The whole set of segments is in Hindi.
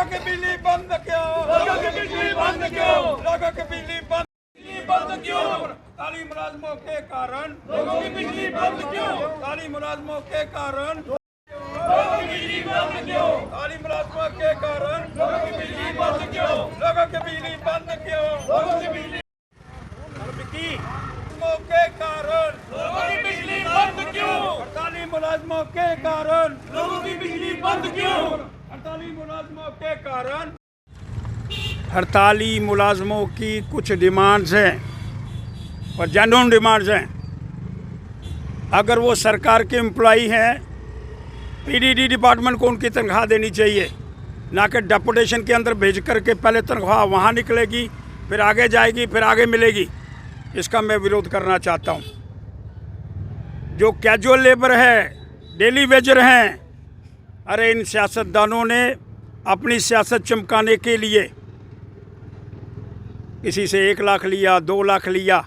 की बिजली बंद क्यों? लोगों की बिजली बंद क्यों? लोगों की बिजली बंद क्यों? ताली मुलाजमों के कारण लोगों की बिजली बंद क्यों? ताली मुलाजमों के कारण लोगों की बिजली बंद क्यों? ताली मुलाजमों के कारण लोगों की बिजली बंद क्यों? लोगों की बिजली बंद क्यों? लोगों की बिजली के कारण लोगों की बिजली बंद क्यों? हड़ताली मुलाजमों के कारण लोगों की बिजली बंद क्यों? हड़ताली मुलाजमों के कारण हड़ताली मुलाजमों की कुछ डिमांड्स हैं और जेन्युइन डिमांड्स हैं। अगर वो सरकार के एम्प्लॉई हैं, पीडीडी डिपार्टमेंट को उनकी तनख्वाह देनी चाहिए, ना कि डेपुटेशन के अंदर भेज करके पहले तनख्वाह वहाँ निकलेगी, फिर आगे जाएगी, फिर आगे मिलेगी। इसका मैं विरोध करना चाहता हूँ। जो कैजुअल लेबर है, डेली वेजर हैं, अरे इन सियासतदानों ने अपनी सियासत चमकाने के लिए किसी से 1 लाख लिया, 2 लाख लिया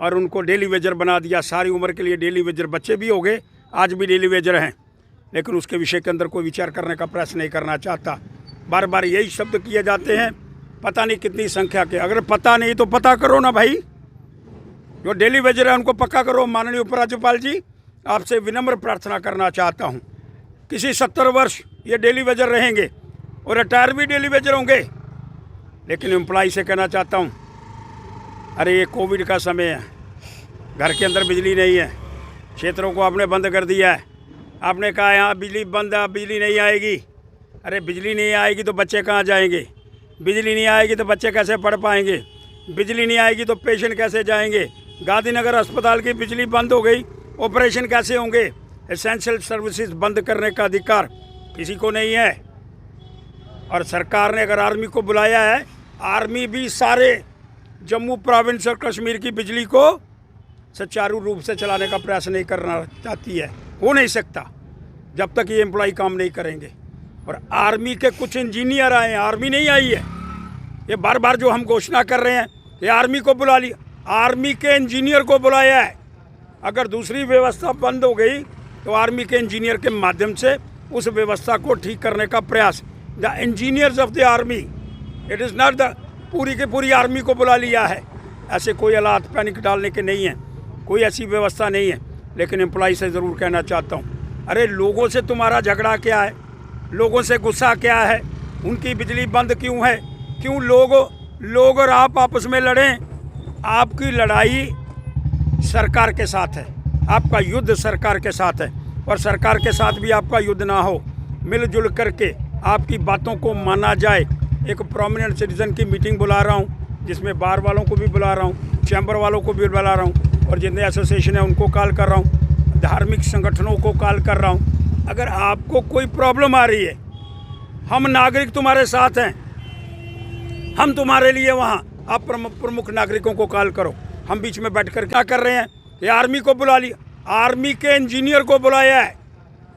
और उनको डेली वेजर बना दिया। सारी उम्र के लिए डेली वेजर, बच्चे भी हो गए, आज भी डेली वेजर हैं, लेकिन उसके विषय के अंदर कोई विचार करने का प्रयास नहीं करना चाहता। बार बार यही शब्द किए जाते हैं, पता नहीं कितनी संख्या के। अगर पता नहीं तो पता करो ना भाई, जो डेली वेजर है उनको पक्का करो। माननीय उपराज्यपाल जी, आपसे विनम्र प्रार्थना करना चाहता हूँ, किसी 70 वर्ष ये डेली वेजर रहेंगे और रिटायर भी डेली वेजर होंगे, लेकिन एम्प्लॉई से कहना चाहता हूँ, अरे ये कोविड का समय है, घर के अंदर बिजली नहीं है, क्षेत्रों को आपने बंद कर दिया है, आपने कहा यहाँ बिजली बंद है, बिजली नहीं आएगी। अरे बिजली नहीं आएगी तो बच्चे कहाँ जाएंगे? बिजली नहीं आएगी तो बच्चे कैसे पढ़ पाएंगे? बिजली नहीं आएगी तो पेशेंट कैसे जाएंगे? गांधीनगर अस्पताल की बिजली बंद हो गई, ऑपरेशन कैसे होंगे? एसेंशियल सर्विसेज बंद करने का अधिकार किसी को नहीं है। और सरकार ने अगर आर्मी को बुलाया है, आर्मी भी सारे जम्मू प्रोविंस और कश्मीर की बिजली को सुचारू रूप से चलाने का प्रयास नहीं करना चाहती है। हो नहीं सकता जब तक ये एम्प्लॉय काम नहीं करेंगे। और आर्मी के कुछ इंजीनियर आए हैं, आर्मी नहीं आई है। ये बार बार जो हम घोषणा कर रहे हैं, ये आर्मी को बुला लिया, आर्मी के इंजीनियर को बुलाया है। अगर दूसरी व्यवस्था बंद हो गई तो आर्मी के इंजीनियर के माध्यम से उस व्यवस्था को ठीक करने का प्रयास, the engineers of the army, it is not the पूरी के पूरी आर्मी को बुला लिया है। ऐसे कोई हालात पैनिक डालने के नहीं हैं, कोई ऐसी व्यवस्था नहीं है। लेकिन एम्प्लॉय से ज़रूर कहना चाहता हूँ, अरे लोगों से तुम्हारा झगड़ा क्या है? लोगों से गुस्सा क्या है? उनकी बिजली बंद क्यों है? क्यों लोग और आप आपस में लड़ें? आपकी लड़ाई सरकार के साथ है, आपका युद्ध सरकार के साथ है। और सरकार के साथ भी आपका युद्ध ना हो, मिलजुल करके आपकी बातों को माना जाए। एक प्रोमिनेंट सिटीजन की मीटिंग बुला रहा हूँ, जिसमें बार वालों को भी बुला रहा हूँ, चैम्बर वालों को भी बुला रहा हूँ, और जितने एसोसिएशन है उनको कॉल कर रहा हूँ, धार्मिक संगठनों को कॉल कर रहा हूँ। अगर आपको कोई प्रॉब्लम आ रही है, हम नागरिक तुम्हारे साथ हैं, हम तुम्हारे लिए वहाँ, आप प्रमुख नागरिकों को कॉल करो। हम बीच में बैठ कर क्या कर रहे हैं? ये आर्मी को बुला लिया, आर्मी के इंजीनियर को बुलाया है।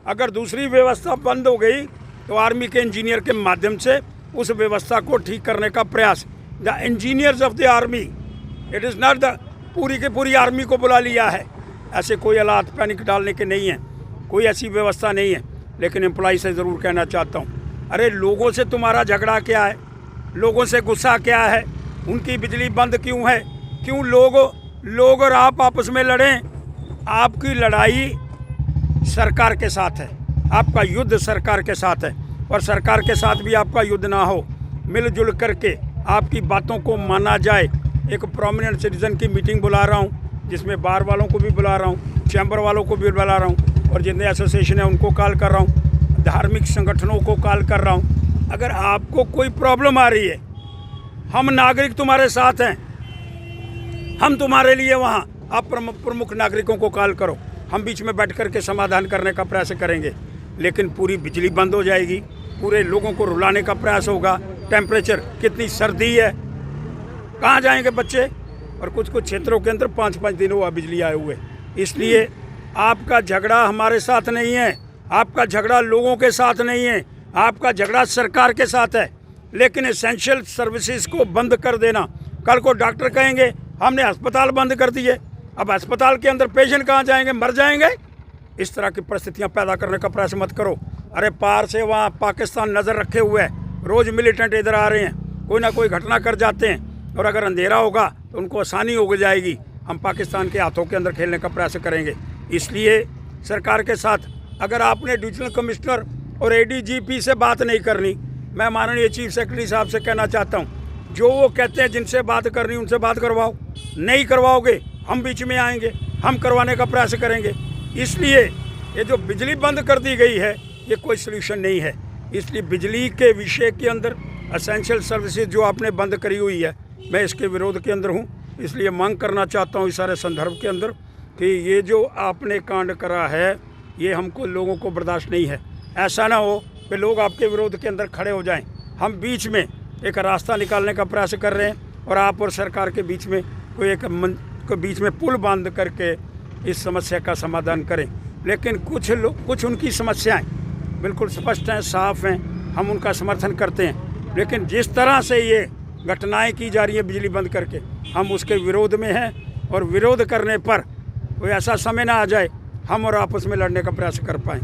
अगर दूसरी व्यवस्था बंद हो गई तो आर्मी के इंजीनियर के माध्यम से उस व्यवस्था को ठीक करने का प्रयास, the engineers of the army, it is not the पूरी के पूरी आर्मी को बुला लिया है। ऐसे कोई हालात पैनिक डालने के नहीं हैं, कोई ऐसी व्यवस्था नहीं है। लेकिन एम्प्लॉय से ज़रूर कहना चाहता हूँ, अरे लोगों से तुम्हारा झगड़ा क्या है? लोगों से गुस्सा क्या है? उनकी बिजली बंद क्यों है? क्यों लोग और आप आपस में लड़ें? आपकी लड़ाई सरकार के साथ है, आपका युद्ध सरकार के साथ है। और सरकार के साथ भी आपका युद्ध ना हो, मिलजुल करके आपकी बातों को माना जाए। एक प्रोमिनेंट सिटीजन की मीटिंग बुला रहा हूँ, जिसमें बार वालों को भी बुला रहा हूँ, चैम्बर वालों को भी बुला रहा हूँ, और जितने एसोसिएशन है उनको कॉल कर रहा हूँ, धार्मिक संगठनों को कॉल कर रहा हूँ। अगर आपको कोई प्रॉब्लम आ रही है, हम नागरिक तुम्हारे साथ हैं, हम तुम्हारे लिए वहाँ, आप प्रमुख नागरिकों को कॉल करो। हम बीच में बैठ कर के समाधान करने का प्रयास करेंगे। लेकिन पूरी बिजली बंद हो जाएगी, पूरे लोगों को रुलाने का प्रयास होगा। टेम्परेचर, कितनी सर्दी है, कहाँ जाएंगे बच्चे? और कुछ क्षेत्रों के अंदर 5-5 दिन हुआ बिजली आए हुए। इसलिए आपका झगड़ा हमारे साथ नहीं है, आपका झगड़ा लोगों के साथ नहीं है, आपका झगड़ा सरकार के साथ है। लेकिन एसेंशियल सर्विसेज को बंद कर देना, कल को डॉक्टर कहेंगे हमने अस्पताल बंद कर दिए, अब अस्पताल के अंदर पेशेंट कहाँ जाएंगे? मर जाएंगे। इस तरह की परिस्थितियां पैदा करने का प्रयास मत करो। अरे पार से वहाँ पाकिस्तान नज़र रखे हुए है, रोज़ मिलिटेंट इधर आ रहे हैं, कोई ना कोई घटना कर जाते हैं, और अगर अंधेरा होगा तो उनको आसानी हो जाएगी, हम पाकिस्तान के हाथों के अंदर खेलने का प्रयास करेंगे। इसलिए सरकार के साथ अगर आपने डिविजनल कमिश्नर और एडीजीपी से बात नहीं करनी, मैं माननीय चीफ सेक्रेटरी साहब से कहना चाहता हूँ, जो वो कहते हैं जिनसे बात करनी उनसे बात करवाओ। नहीं करवाओगे हम बीच में आएंगे, हम करवाने का प्रयास करेंगे। इसलिए ये जो बिजली बंद कर दी गई है ये कोई सलूशन नहीं है। इसलिए बिजली के विषय के अंदर एसेंशियल सर्विसेज जो आपने बंद करी हुई है, मैं इसके विरोध के अंदर हूँ। इसलिए मांग करना चाहता हूँ इस सारे संदर्भ के अंदर कि ये जो आपने कांड करा है ये हमको लोगों को बर्दाश्त नहीं है। ऐसा ना हो कि लोग आपके विरोध के अंदर खड़े हो जाएं। हम बीच में एक रास्ता निकालने का प्रयास कर रहे हैं और आप और सरकार के बीच में कोई बीच में पुल बांध करके इस समस्या का समाधान करें। लेकिन कुछ उनकी समस्याएं बिल्कुल स्पष्ट हैं, साफ हैं, हम उनका समर्थन करते हैं। लेकिन जिस तरह से ये घटनाएं की जा रही हैं बिजली बंद करके, हम उसके विरोध में हैं। और विरोध करने पर कोई ऐसा समय ना आ जाए हम और आपस में लड़ने का प्रयास कर पाएँ।